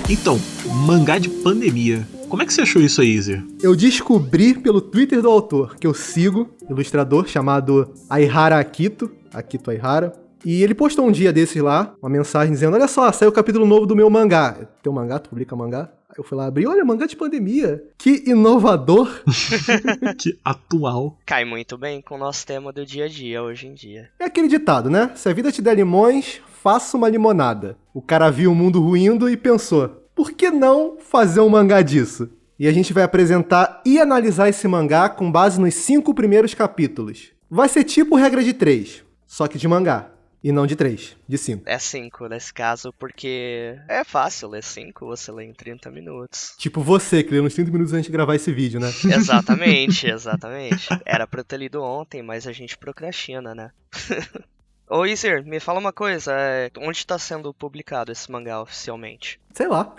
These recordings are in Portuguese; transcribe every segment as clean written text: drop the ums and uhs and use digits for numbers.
Então, mangá de pandemia. Como é que você achou isso aí, Zé? Eu descobri pelo Twitter do autor, que eu sigo, ilustrador chamado Aihara Akito Aihara, e ele postou um dia desses lá, uma mensagem dizendo: olha só, saiu o capítulo novo do meu mangá. Teu mangá? Tu publica mangá? Aí eu fui lá abrir, olha, mangá de pandemia. Que inovador. Que atual. Cai muito bem com o nosso tema do dia a dia, hoje em dia. É aquele ditado, né? Se a vida te der limões, faça uma limonada. O cara viu o mundo ruindo e pensou: por que não fazer um mangá disso? E a gente vai apresentar e analisar esse mangá com base nos 5 primeiros capítulos. Vai ser tipo regra de 3, só que de mangá. E não de 3, de 5. É 5 nesse caso, porque é fácil ler 5, você lê em 30 minutos. Tipo você, que leu uns 30 minutos antes de gravar esse vídeo, né? Exatamente. Era pra eu ter lido ontem, mas a gente procrastina, né? Ô Iser, me fala uma coisa, onde tá sendo publicado esse mangá oficialmente? Sei lá.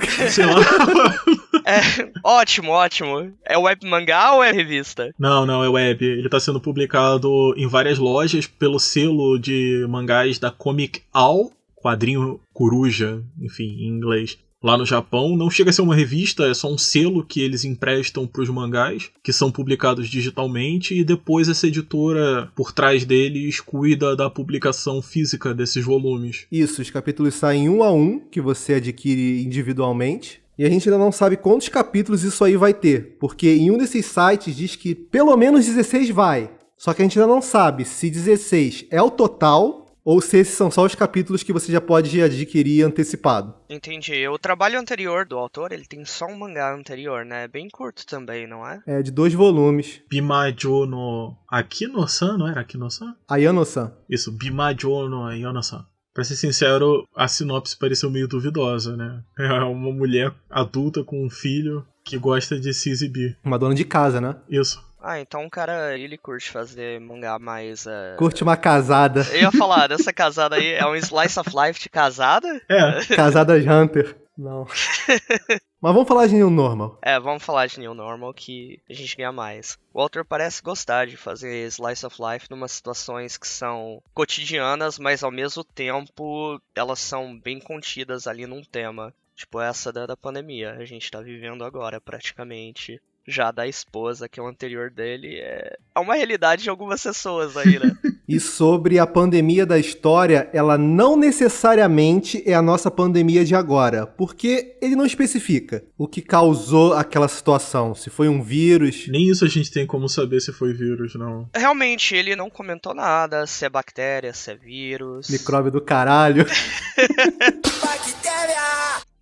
Ótimo. É web mangá ou é revista? Não, é web. Ele tá sendo publicado em várias lojas pelo selo de mangás da Comic All, quadrinho coruja, enfim, em inglês. Lá no Japão, não chega a ser uma revista, é só um selo que eles emprestam pros mangás, que são publicados digitalmente, e depois essa editora, por trás deles, cuida da publicação física desses volumes. Isso, os capítulos saem 1 a 1, que você adquire individualmente. E a gente ainda não sabe quantos capítulos isso aí vai ter, porque em um desses sites diz que pelo menos 16 vai. Só que a gente ainda não sabe se 16 é o total ou se esses são só os capítulos que você já pode adquirir antecipado. Entendi. O trabalho anterior do autor, ele tem só um mangá anterior, né? É bem curto também, não é? É, de 2 volumes. Bimajo no Akino-san, não era Akino-san? Ayano-san. Isso, Bimajo no Ayano-san. Pra ser sincero, a sinopse pareceu meio duvidosa, né? É uma mulher adulta com um filho que gosta de se exibir. Uma dona de casa, né? Isso. Ah, então o cara, ele curte fazer mangá mais... Curte uma casada. Eu ia falar, dessa casada aí, é um slice of life de casada? É. Casada Hunter. Não. Mas vamos falar de New Normal. Vamos falar de New Normal que a gente ganha mais. O autor parece gostar de fazer slice of life numas situações que são cotidianas, mas ao mesmo tempo elas são bem contidas ali num tema. Tipo essa da pandemia, a gente tá vivendo agora praticamente. Já da esposa, que é o anterior dele, é uma realidade de algumas pessoas aí, né? E sobre a pandemia da história, ela não necessariamente é a nossa pandemia de agora, porque ele não especifica o que causou aquela situação, se foi um vírus. Nem isso a gente tem como saber se foi vírus, não. Realmente, ele não comentou nada, se é bactéria, se é vírus. Micróbio do caralho.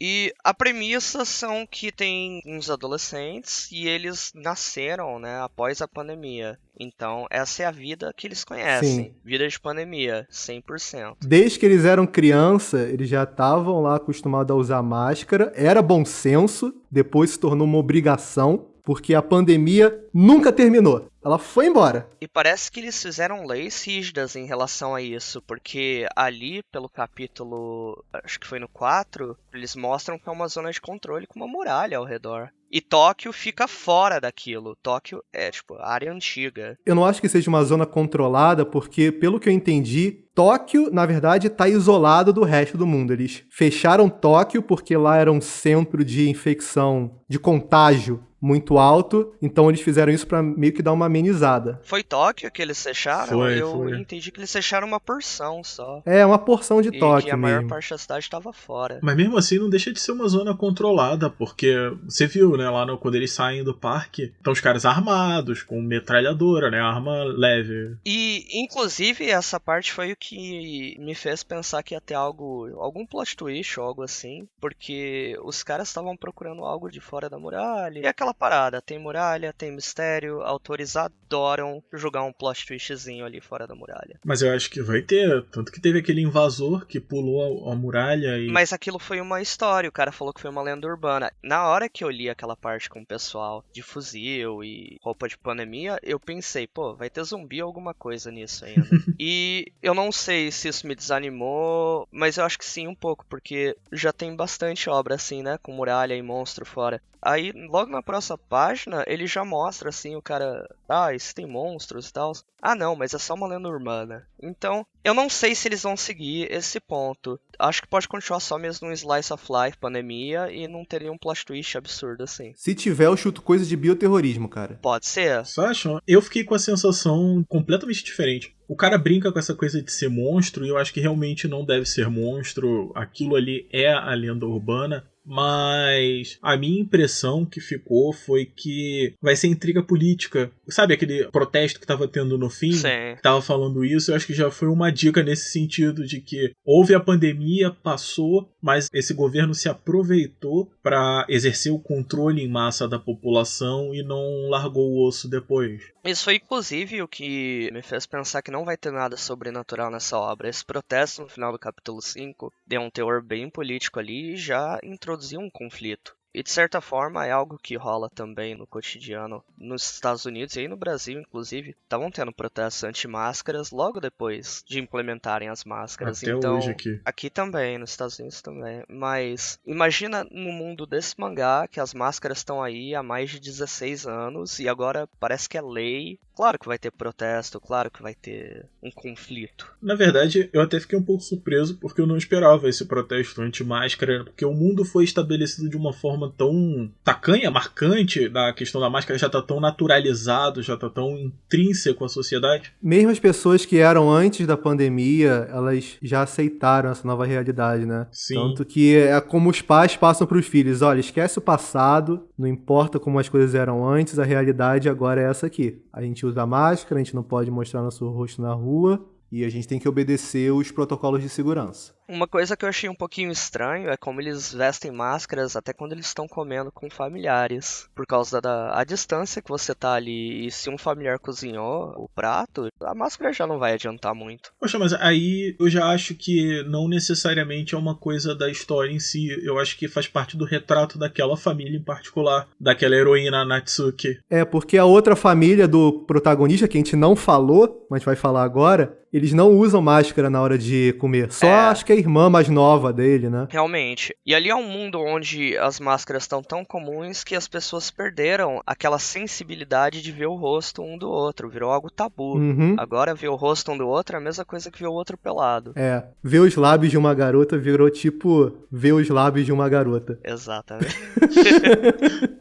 E a premissa são que tem uns adolescentes e eles nasceram, né, após a pandemia. Então, essa é a vida que eles conhecem. Sim. Vida de pandemia, 100%. Desde que eles eram criança, eles já estavam lá acostumados a usar máscara. Era bom senso, depois se tornou uma obrigação, porque a pandemia nunca terminou. Ela foi embora. E parece que eles fizeram leis rígidas em relação a isso, porque ali, pelo capítulo, acho que foi no 4, eles mostram que é uma zona de controle com uma muralha ao redor. E Tóquio fica fora daquilo. Tóquio é, tipo, área antiga. Eu não acho que seja uma zona controlada, porque, pelo que eu entendi, Tóquio, na verdade, está isolado do resto do mundo. Eles fecharam Tóquio porque lá era um centro de infecção, de contágio muito alto, então eles fizeram isso pra meio que dar uma amenizada. Foi Tóquio que eles fecharam? Foi. Eu entendi que eles fecharam uma porção só. É, uma porção de E Tóquio que a maior mesmo. parte da cidade estava fora. Mas mesmo assim não deixa de ser uma zona controlada, porque você viu, né, lá quando eles saem do parque, estão os caras armados, com metralhadora, né, arma leve. E, inclusive, essa parte foi o que me fez pensar que ia ter algum plot twist ou algo assim, porque os caras estavam procurando algo de fora da muralha. E aquela parada, tem muralha, tem mistério, autores adoram jogar um plot twistzinho ali fora da muralha. Mas eu acho que vai ter, tanto que teve aquele invasor que pulou a muralha e... Mas aquilo foi uma história, o cara falou que foi uma lenda urbana. Na hora que eu li aquela parte com o pessoal de fuzil e roupa de pandemia, eu pensei, pô, vai ter zumbi ou alguma coisa nisso ainda. E eu não sei se isso me desanimou, mas eu acho que sim um pouco, porque já tem bastante obra assim, né, com muralha e monstro fora. Aí, logo na próxima essa página, ele já mostra, assim, o cara... isso tem monstros e tal. Não, mas é só uma lenda urbana. Então, eu não sei se eles vão seguir esse ponto. Acho que pode continuar só mesmo um Slice of Life, pandemia, e não ter nenhum plot twist absurdo, assim. Se tiver, eu chuto coisa de bioterrorismo, cara. Pode ser. Só acham? Eu fiquei com a sensação completamente diferente. O cara brinca com essa coisa de ser monstro, e eu acho que realmente não deve ser monstro. Aquilo ali é a lenda urbana. Mas a minha impressão que ficou foi que vai ser intriga política. Sabe aquele protesto que tava tendo no fim? Sim. Que tava falando isso, eu acho que já foi uma dica nesse sentido de que houve a pandemia, passou, mas esse governo se aproveitou para exercer o controle em massa da população e não largou o osso depois. Isso foi inclusive o que me fez pensar que não vai ter nada sobrenatural nessa obra. Esse protesto no final do capítulo 5 deu um teor bem político ali e já introduziu um conflito. E de certa forma é algo que rola também no cotidiano nos Estados Unidos e aí no Brasil, inclusive. Estavam tendo protestos anti-máscaras logo depois de implementarem as máscaras. Até então, hoje aqui. Aqui também, nos Estados Unidos também. Mas imagina no mundo desse mangá que as máscaras estão aí há mais de 16 anos e agora parece que é lei. Claro que vai ter protesto, claro que vai ter um conflito. Na verdade, eu até fiquei um pouco surpreso porque eu não esperava esse protesto anti-máscara, porque o mundo foi estabelecido de uma forma tão tacanha, marcante, da questão da máscara já tá tão naturalizado, já tá tão intrínseco à sociedade. Mesmo as pessoas que eram antes da pandemia, elas já aceitaram essa nova realidade, né? Sim. Tanto que é como os pais passam pros filhos, olha, esquece o passado, não importa como as coisas eram antes, a realidade agora é essa aqui. A gente usa máscara, a gente não pode mostrar nosso rosto na rua e a gente tem que obedecer os protocolos de segurança. Uma coisa que eu achei um pouquinho estranho é como eles vestem máscaras até quando eles estão comendo com familiares. Por causa da distância que você tá ali. E se um familiar cozinhou o prato, a máscara já não vai adiantar muito. Poxa, mas aí eu já acho que não necessariamente é uma coisa da história em si. Eu acho que faz parte do retrato daquela família em particular. Daquela heroína Natsuki. É, porque a outra família do protagonista, que a gente não falou, mas vai falar agora, eles não usam máscara na hora de comer. Só acho que a irmã mais nova dele, né? Realmente. E ali é um mundo onde as máscaras estão tão comuns que as pessoas perderam aquela sensibilidade de ver o rosto um do outro. Virou algo tabu. Uhum. Agora ver o rosto um do outro é a mesma coisa que ver o outro pelado. É, ver os lábios de uma garota virou tipo ver os lábios de uma garota. Exatamente.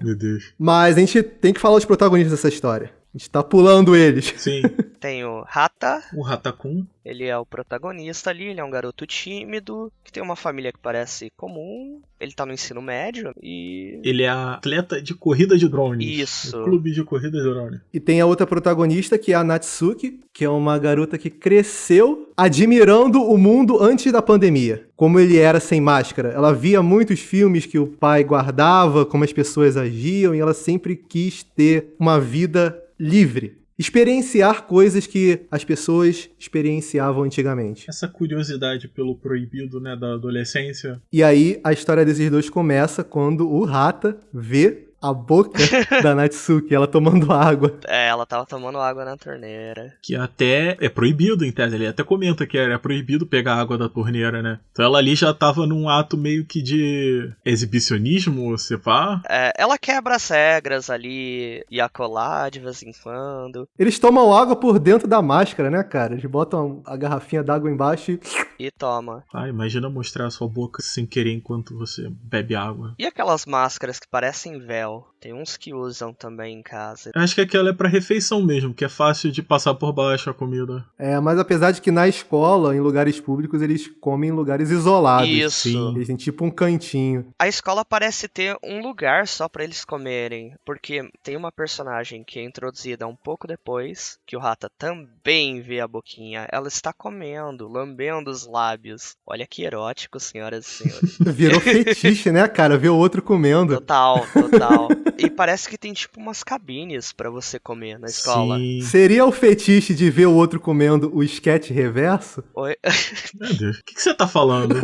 Meu Deus. Mas a gente tem que falar os protagonistas dessa história. A gente tá pulando eles. Sim. Tem o Hata. O Hatakun. Ele é o protagonista ali, ele é um garoto tímido, que tem uma família que parece comum, ele tá no ensino médio e... Ele é atleta de corrida de drones. Isso. O clube de corrida de drones. E tem a outra protagonista, que é a Natsuki, que é uma garota que cresceu admirando o mundo antes da pandemia. Como ele era sem máscara. Ela via muitos filmes que o pai guardava, como as pessoas agiam, e ela sempre quis ter uma vida livre. Experienciar coisas que as pessoas experienciavam antigamente. Essa curiosidade pelo proibido, né, da adolescência. E aí a história desses dois começa quando o Hata vê a boca da Natsuki, ela tomando água. Ela tava tomando água na torneira. Que até é proibido, em tese. Ele até comenta que é proibido pegar água da torneira, né? Então ela ali já tava num ato meio que de exibicionismo, se pá. Ela quebra as regras ali e acolá de vez em quando. Eles tomam água por dentro da máscara, né, cara? Eles botam a garrafinha d'água embaixo e toma. Imagina mostrar a sua boca sem querer enquanto você bebe água. E aquelas máscaras que parecem véu? Tem uns que usam também em casa. Acho que aquela é pra refeição mesmo, que é fácil de passar por baixo a comida. Mas apesar de que na escola, em lugares públicos, eles comem em lugares isolados. Isso. Sim. Eles têm tipo um cantinho. A escola parece ter um lugar só pra eles comerem, porque tem uma personagem que é introduzida um pouco depois, que o Hata também vê a boquinha. Ela está comendo, lambendo os lábios. Olha que erótico, senhoras e senhores. Virou fetiche, né, cara? Ver o outro comendo. Total. E parece que tem tipo umas cabines pra você comer na escola. Sim. Seria o fetiche de ver o outro comendo o esquete reverso? Oi? Meu Deus, o que você tá falando?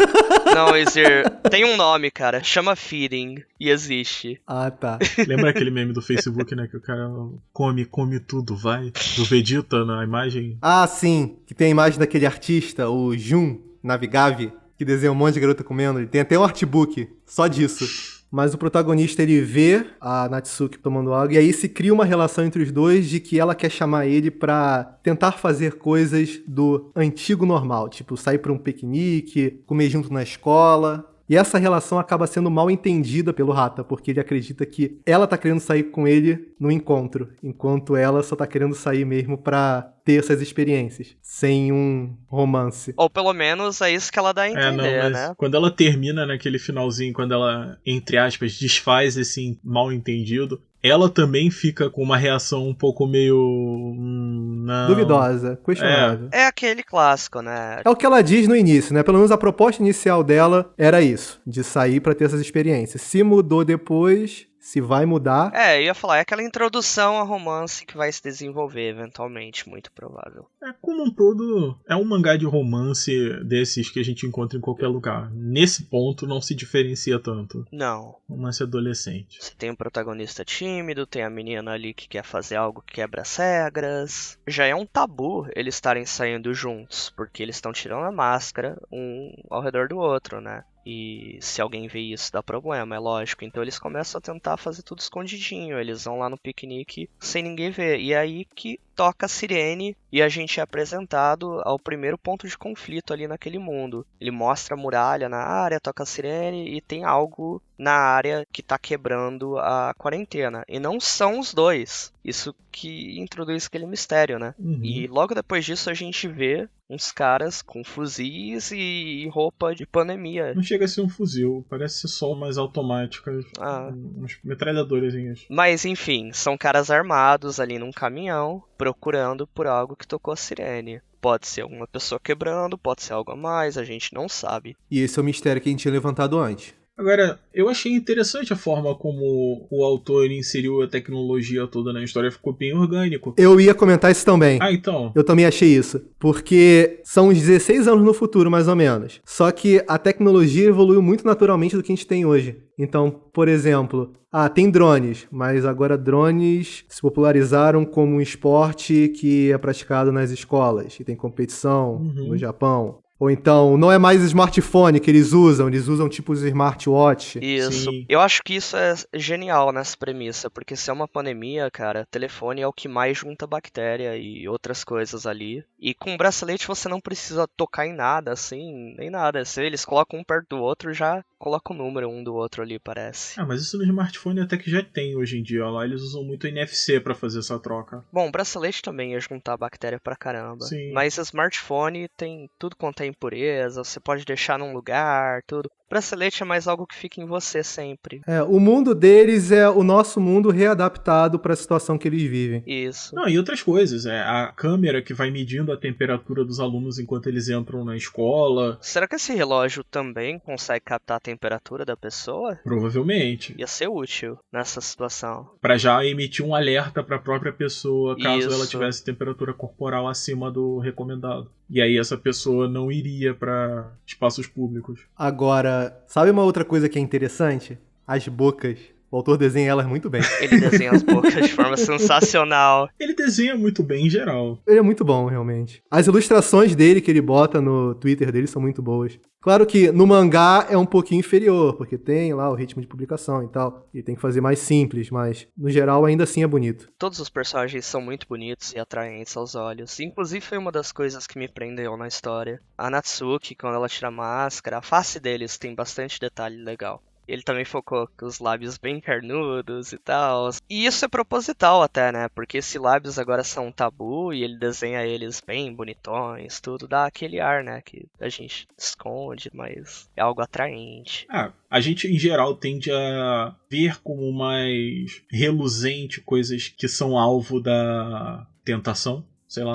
Não, Izir, tem um nome, cara. Chama feeding. E existe. Ah, tá. Lembra aquele meme do Facebook, né? Que o cara come tudo, vai? Do Vegeta na imagem. Ah, sim. Que tem a imagem daquele artista, o Jun Navigavi, que desenha um monte de garota comendo. Ele tem até um artbook só disso. mas o protagonista ele vê a Natsuki tomando água e aí se cria uma relação entre os dois de que ela quer chamar ele pra tentar fazer coisas do antigo normal, tipo sair pra um piquenique, comer junto na escola. E essa relação acaba sendo mal entendida pelo Hata, porque ele acredita que ela tá querendo sair com ele no encontro, enquanto ela só tá querendo sair mesmo pra ter essas experiências, sem um romance. Ou pelo menos é isso que ela dá a entender, mas né? quando ela termina naquele finalzinho, quando ela, entre aspas, desfaz esse mal entendido, ela também fica com uma reação um pouco meio... não. Duvidosa, questionável. É aquele clássico, né? É o que ela diz no início, né? Pelo menos a proposta inicial dela era isso, de sair pra ter essas experiências. Se mudou depois, se vai mudar... Eu ia falar, é aquela introdução a romance que vai se desenvolver eventualmente, muito provável. Como um todo, é um mangá de romance desses que a gente encontra em qualquer lugar. Nesse ponto, não se diferencia tanto. Não. Romance adolescente. Você tem um protagonista tímido, tem a menina ali que quer fazer algo que quebra as regras. Já é um tabu eles estarem saindo juntos, porque eles estão tirando a máscara um ao redor do outro, né? E se alguém vê isso, dá problema, é lógico. Então eles começam a tentar fazer tudo escondidinho. Eles vão lá no piquenique sem ninguém ver. E é aí que toca a sirene e a gente é apresentado ao primeiro ponto de conflito ali naquele mundo. Ele mostra a muralha na área, toca a sirene e tem algo na área que tá quebrando a quarentena. E não são os dois. Isso que introduz aquele mistério, né? Uhum. E logo depois disso a gente vê uns caras com fuzis e roupa de pandemia. Não chega a ser um fuzil, parece ser só umas automáticas, umas metralhadorazinhas. Mas enfim, são caras armados ali num caminhão, procurando por algo que tocou a sirene. Pode ser alguma pessoa quebrando, pode ser algo a mais, a gente não sabe. E esse é o mistério que a gente tinha levantado antes. Agora, eu achei interessante a forma como o autor inseriu a tecnologia toda na história, ficou bem orgânico. Eu ia comentar isso também. Então. Eu também achei isso. Porque são uns 16 anos no futuro, mais ou menos. Só que a tecnologia evoluiu muito naturalmente do que a gente tem hoje. Então, por exemplo, tem drones, mas agora drones se popularizaram como um esporte que é praticado nas escolas e tem competição no Japão. Ou então, não é mais smartphone que eles usam tipo os smartwatch. Isso. Sim. Eu acho que isso é genial nessa premissa, porque se é uma pandemia, cara, telefone é o que mais junta bactéria e outras coisas ali. E com o bracelete você não precisa tocar em nada, assim, nem nada. Se eles colocam um perto do outro, já coloca o número um do outro ali, parece. Mas isso no smartphone até que já tem hoje em dia. Lá eles usam muito NFC pra fazer essa troca. Bom, o bracelete também ia juntar bactéria pra caramba. Sim. Mas o smartphone tem tudo quanto é impureza, você pode deixar num lugar, tudo. O bracelete é mais algo que fica em você sempre. O mundo deles é o nosso mundo readaptado para a situação que eles vivem. Isso. Não, e outras coisas. A câmera que vai medindo a temperatura dos alunos enquanto eles entram na escola. Será que esse relógio também consegue captar a temperatura da pessoa? Provavelmente. Ia ser útil nessa situação. Pra já emitir um alerta pra própria pessoa caso ela Isso. tivesse temperatura corporal acima do recomendado. E aí essa pessoa não iria pra espaços públicos. Agora, sabe uma outra coisa que é interessante? As bocas. O autor desenha elas muito bem. Ele desenha as bocas de forma sensacional. Ele desenha muito bem em geral. Ele é muito bom, realmente. As ilustrações dele que ele bota no Twitter dele são muito boas. Claro que no mangá é um pouquinho inferior, porque tem lá o ritmo de publicação e tal. E tem que fazer mais simples, mas no geral ainda assim é bonito. Todos os personagens são muito bonitos e atraentes aos olhos. Inclusive foi uma das coisas que me prendeu na história. A Natsuki, quando ela tira a máscara, a face deles tem bastante detalhe legal. Ele também focou com os lábios bem carnudos e tal. E isso é proposital até, né? Porque esses lábios agora são um tabu e ele desenha eles bem bonitões, tudo. Dá aquele ar, né? Que a gente esconde, mas é algo atraente. A gente em geral tende a ver como mais reluzente coisas que são alvo da tentação, sei lá.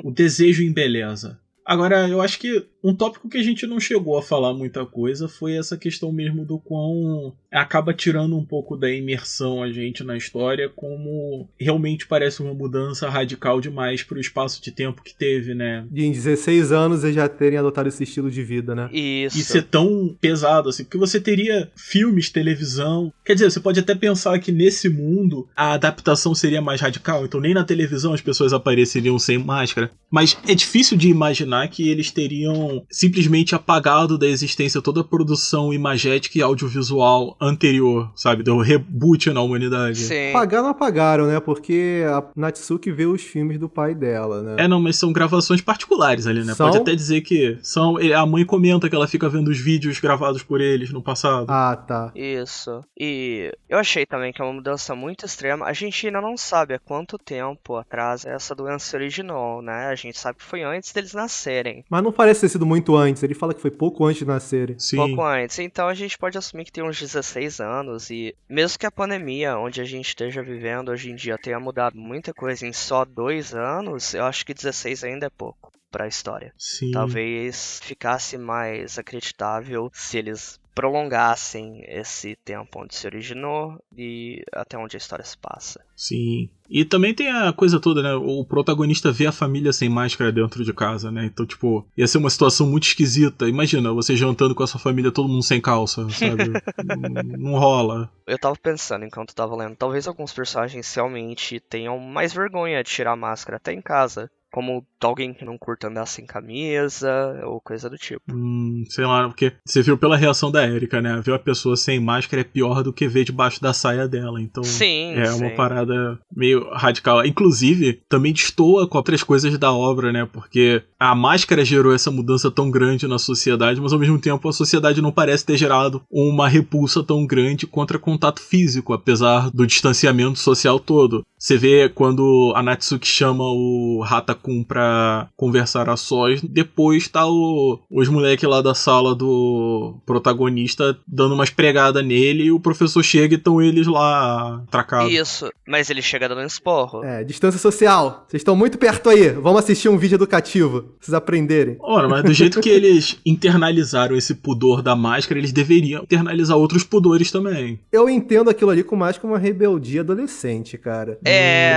O desejo embeleza. Agora, eu acho que um tópico que a gente não chegou a falar muita coisa foi essa questão mesmo do quão acaba tirando um pouco da imersão a gente na história, como realmente parece uma mudança radical demais pro espaço de tempo que teve, né? De em 16 anos eles já terem adotado esse estilo de vida, né? Isso. E ser tão pesado assim, porque você teria filmes, televisão. Quer dizer, você pode até pensar que nesse mundo a adaptação seria mais radical, então nem na televisão as pessoas apareceriam sem máscara. Mas é difícil de imaginar imaginar que eles teriam simplesmente apagado da existência toda a produção imagética e audiovisual anterior, sabe? Deu reboot na humanidade. Sim. Apagar não apagaram, né? Porque a Natsuki vê os filmes do pai dela, né? Não, mas são gravações particulares ali, né? São? Pode até dizer que são... A mãe comenta que ela fica vendo os vídeos gravados por eles no passado. Ah, tá. Isso. E eu achei também que é uma mudança muito extrema. A gente ainda não sabe há quanto tempo atrás essa doença se originou, né? A gente sabe que foi antes deles nascerem. Mas não parece ter sido muito antes. Ele fala que foi pouco antes de nascerem. Sim. Pouco antes. Então a gente pode assumir que tem uns 16 anos e mesmo que a pandemia, onde a gente esteja vivendo hoje em dia, tenha mudado muita coisa em só 2 anos, eu acho que 16 ainda é pouco pra história. Sim. Talvez ficasse mais acreditável se eles prolongassem esse tempo onde se originou e até onde a história se passa. Sim. E também tem a coisa toda, né? O protagonista vê a família sem máscara dentro de casa, né? Então, tipo, ia ser uma situação muito esquisita. Imagina, você jantando com a sua família, todo mundo sem calça, sabe? Não rola. Eu tava pensando enquanto tava lendo, talvez alguns personagens realmente tenham mais vergonha de tirar a máscara até em casa. Como alguém que não curta andar sem camisa, ou coisa do tipo. Sei lá, porque você viu pela reação da Erika, né? Ver a pessoa sem máscara é pior do que ver debaixo da saia dela. Então, Sim, uma parada meio radical. Inclusive, também destoa com outras coisas da obra, né? Porque a máscara gerou essa mudança tão grande na sociedade, mas ao mesmo tempo a sociedade não parece ter gerado uma repulsa tão grande contra contato físico, apesar do distanciamento social todo. Você vê quando a Natsuki chama o Hatakun pra conversar a sós, depois tá os moleques lá da sala do protagonista dando umas pregadas nele e o professor chega e estão eles lá atracados. Isso, mas ele chega dando um esporro. Distância social. Vocês estão muito perto aí. Vamos assistir um vídeo educativo, pra vocês aprenderem. Ora, mas do jeito que eles internalizaram esse pudor da máscara, eles deveriam internalizar outros pudores também. Eu entendo aquilo ali com mais como uma rebeldia adolescente, cara.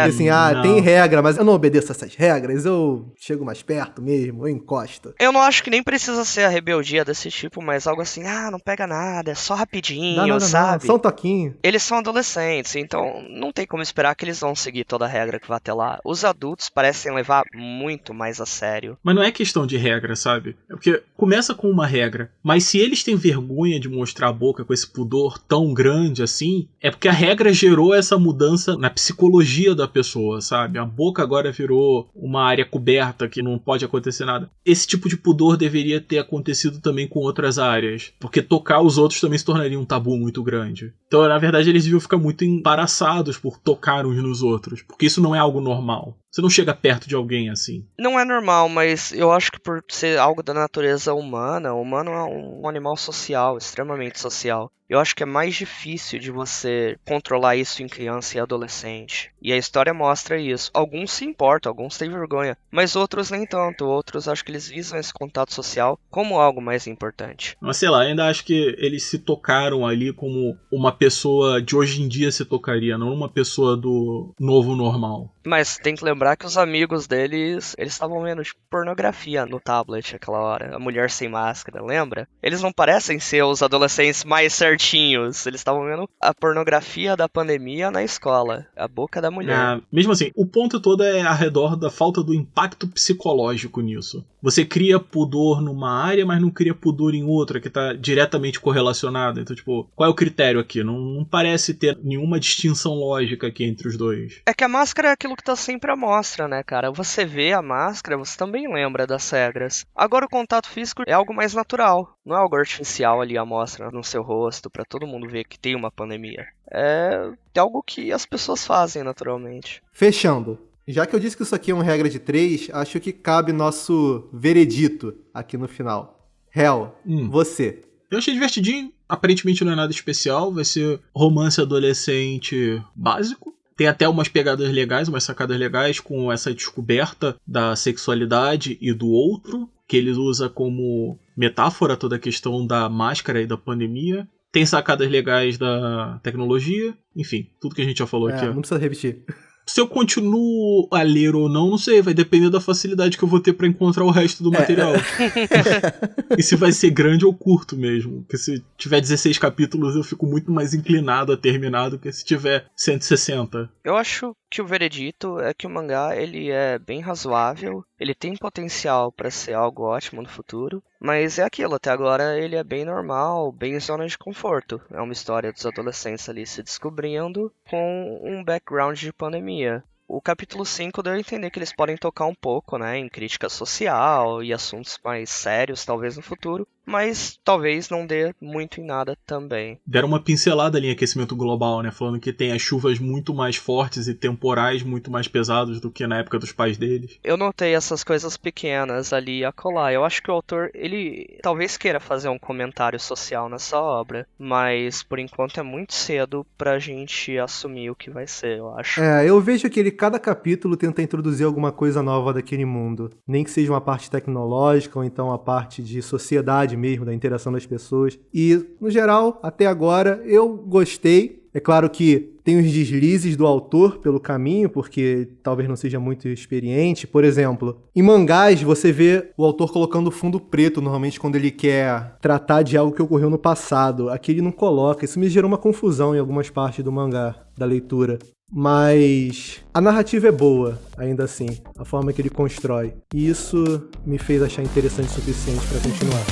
Assim, não. Tem regra, mas eu não obedeço essas regras, eu chego mais perto mesmo, eu encosto. Eu não acho que nem precisa ser a rebeldia desse tipo, mas algo assim, não pega nada, é só rapidinho, sabe? Só um toquinho. Eles são adolescentes, então não tem como esperar que eles vão seguir toda a regra que vai até lá. Os adultos parecem levar muito mais a sério. Mas não é questão de regra, sabe? É porque começa com uma regra, mas se eles têm vergonha de mostrar a boca com esse pudor tão grande assim, é porque a regra gerou essa mudança na psicologia da pessoa, sabe? A boca agora virou uma área coberta que não pode acontecer nada. Esse tipo de pudor deveria ter acontecido também com outras áreas, porque tocar os outros também se tornaria um tabu muito grande. Então, na verdade, eles deviam ficar muito embaraçados por tocar uns nos outros, porque isso não é algo normal. Você não chega perto de alguém assim. Não é normal, mas eu acho que por ser algo da natureza humana, o humano é um animal social, extremamente social. Eu acho que é mais difícil de você controlar isso em criança e adolescente. E a história mostra isso. Alguns se importam, alguns têm vergonha, mas outros nem tanto. Outros acho que eles visam esse contato social como algo mais importante. Mas sei lá, ainda acho que eles se tocaram ali como uma pessoa de hoje em dia se tocaria, não uma pessoa do novo normal. Mas tem que lembrar que os amigos deles, eles estavam vendo tipo, pornografia no tablet aquela hora. A mulher sem máscara, lembra? Eles não parecem ser os adolescentes mais certinhos. Eles estavam vendo a pornografia da pandemia na escola. A boca da mulher. Mesmo assim, o ponto todo é ao redor da falta do impacto psicológico nisso. Você cria pudor numa área, mas não cria pudor em outra, que tá diretamente correlacionada. Então, tipo, qual é o critério aqui? Não parece ter nenhuma distinção lógica aqui entre os dois. É que a máscara é aquilo que tá sempre à mostra, né, cara? Você vê a máscara, você também lembra das regras. Agora o contato físico é algo mais natural. Não é algo artificial ali à mostra no seu rosto, pra todo mundo ver que tem uma pandemia. É algo que as pessoas fazem naturalmente. Fechando. Já que eu disse que isso aqui é uma regra de 3, acho que cabe nosso veredito aqui no final. Hel, você. Eu achei divertidinho. Aparentemente não é nada especial. Vai ser romance adolescente básico. Tem até umas pegadas legais, umas sacadas legais com essa descoberta da sexualidade e do outro, que ele usa como metáfora toda a questão da máscara e da pandemia. Tem sacadas legais da tecnologia. Enfim, tudo que a gente já falou aqui. Não precisa repetir. Se eu continuo a ler ou não sei, vai depender da facilidade que eu vou ter pra encontrar o resto do material. E se vai ser grande ou curto mesmo. Porque se tiver 16 capítulos eu fico muito mais inclinado a terminar do que se tiver 160. Eu acho que o veredito é que o mangá ele é bem razoável, ele tem potencial para ser algo ótimo no futuro, mas é aquilo, até agora ele é bem normal, bem zona de conforto. É uma história dos adolescentes ali se descobrindo com um background de pandemia. O capítulo 5 deu a entender que eles podem tocar um pouco, né, em crítica social e assuntos mais sérios, talvez no futuro, mas talvez não dê muito em nada também. Deram uma pincelada ali em aquecimento global, né? Falando que tem as chuvas muito mais fortes e temporais muito mais pesados do que na época dos pais deles. Eu notei essas coisas pequenas ali e acolá. Eu acho que o autor, ele talvez queira fazer um comentário social nessa obra, mas por enquanto é muito cedo pra gente assumir o que vai ser, eu acho. Eu vejo que ele, cada capítulo, tenta introduzir alguma coisa nova daquele mundo. Nem que seja uma parte tecnológica ou então a parte de sociedade mesmo, da interação das pessoas. E, no geral, até agora, eu gostei. É claro que tem os deslizes do autor pelo caminho, porque talvez não seja muito experiente. Por exemplo, em mangás você vê o autor colocando fundo preto, normalmente quando ele quer tratar de algo que ocorreu no passado. Aqui ele não coloca. Isso me gerou uma confusão em algumas partes do mangá, da leitura. Mas a narrativa é boa, ainda assim, a forma que ele constrói. E isso me fez achar interessante o suficiente para continuar.